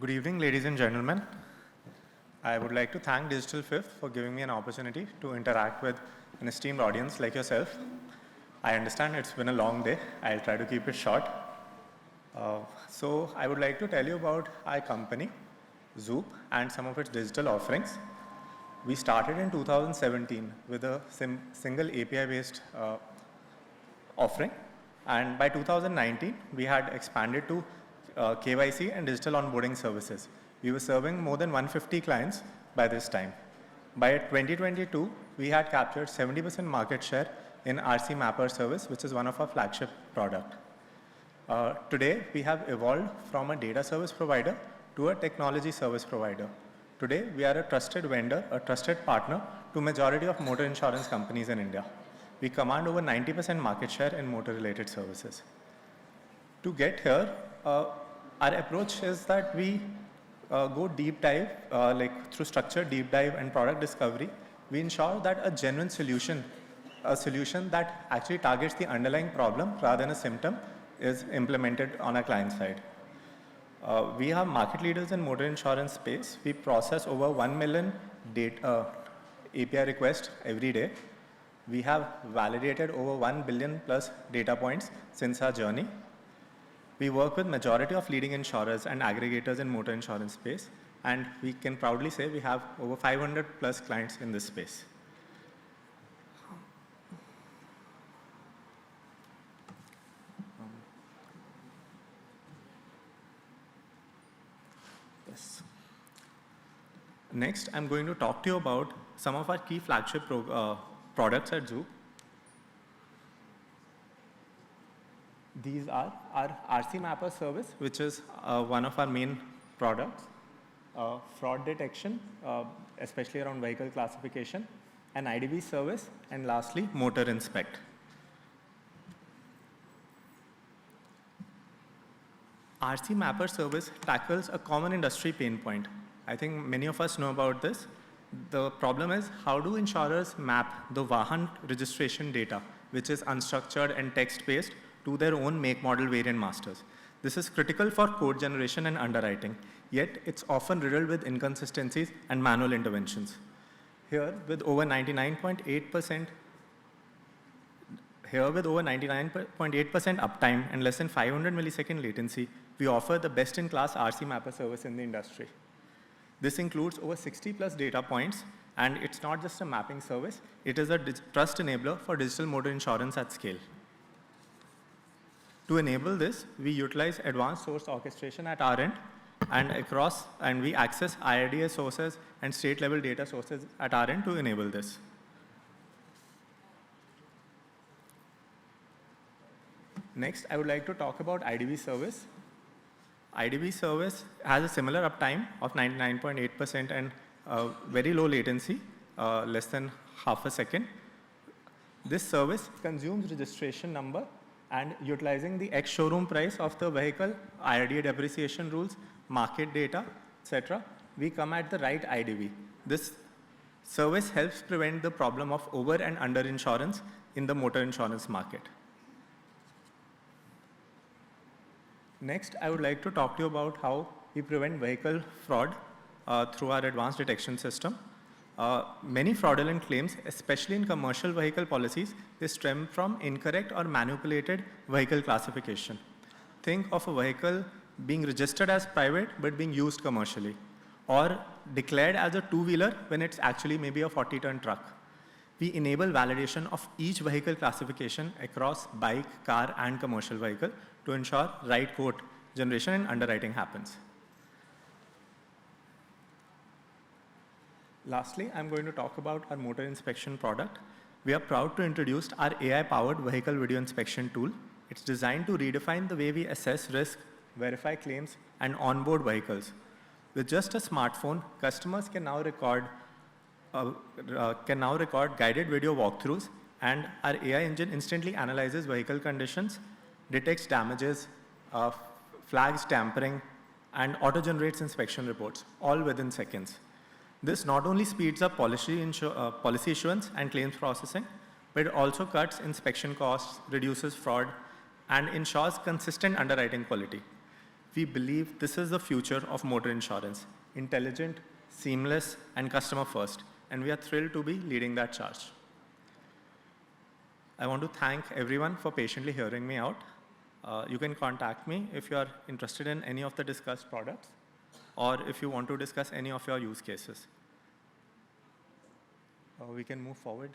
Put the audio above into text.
Good evening, ladies and gentlemen. I would like to thank Digital Fifth for giving me an opportunity to interact with an esteemed audience like yourself. I understand it's been a long day. I'll try to keep it short. So I would like to tell you about our company, Zoop, and some of its digital offerings. We started in 2017 with a single API-based offering. And by 2019, we had expanded to KYC and digital onboarding services. We were serving more than 150 clients by this time. By 2022, we had captured 70% market share in RCM Mapper Service, which is one of our flagship products. Today, we have evolved from a data service provider to a technology service provider. Today, we are a trusted vendor, a trusted partner to majority of motor insurance companies in India. We command over 90% market share in motor-related services. To get here, our approach is that we go deep dive, through structured deep dive and product discovery. We ensure that a genuine solution, a solution that actually targets the underlying problem rather than a symptom, is implemented on our client side. We are market leaders in motor insurance space. We process over 1 million API requests every day. We have validated over 1 billion plus data points since our journey. We work with majority of leading insurers and aggregators in motor insurance space, and we can proudly say we have over 500 plus clients in this space. Yes. Next, I'm going to talk to you about some of our key flagship products at Zoop. These are our RCM Mapper Service, which is one of our main products, fraud detection, especially around vehicle classification, an IDV service, and lastly, Motor Inspect. RCM Mapper Service tackles a common industry pain point. I think many of us know about this. The problem is, how do insurers map the Vahan registration data, which is unstructured and text-based, to their own make, model, variant masters? This is critical for code generation and underwriting, yet it's often riddled with inconsistencies and manual interventions. Here, with over 99.8% uptime and less than 500 millisecond latency, we offer the best-in-class RCM Mapper service in the industry. This includes over 60 plus data points, and it's not just a mapping service, it is a trust enabler for digital motor insurance at scale. To enable this, we utilize advanced source orchestration at our end, and we access IRDA sources and state-level data sources at our end to enable this. Next, I would like to talk about IDV service. IDV service has a similar uptime of 99.8% and very low latency, less than half a second. This service consumes registration number and utilizing the ex-showroom price of the vehicle, IRDA depreciation rules, market data, etc., we come at the right IDV. This service helps prevent the problem of over and under insurance in the motor insurance market. Next, I would like to talk to you about how we prevent vehicle fraud through our advanced detection system. Many fraudulent claims, especially in commercial vehicle policies, they stem from incorrect or manipulated vehicle classification. Think of a vehicle being registered as private but being used commercially, or declared as a two-wheeler when it's actually maybe a 40-ton truck. We enable validation of each vehicle classification across bike, car, and commercial vehicle to ensure right quote generation and underwriting happens. Lastly, I'm going to talk about our motor inspection product. We are proud to introduce our AI-powered vehicle video inspection tool. It's designed to redefine the way we assess risk, verify claims, and onboard vehicles. With just a smartphone, customers can now record guided video walkthroughs, and our AI engine instantly analyzes vehicle conditions, detects damages, flags tampering, and auto-generates inspection reports, all within seconds. This not only speeds up policy issuance and claims processing, but it also cuts inspection costs, reduces fraud, and ensures consistent underwriting quality. We believe this is the future of motor insurance: intelligent, seamless, and customer first. And we are thrilled to be leading that charge. I want to thank everyone for patiently hearing me out. You can contact me if you are interested in any of the discussed products, or if you want to discuss any of your use cases. We can move forward.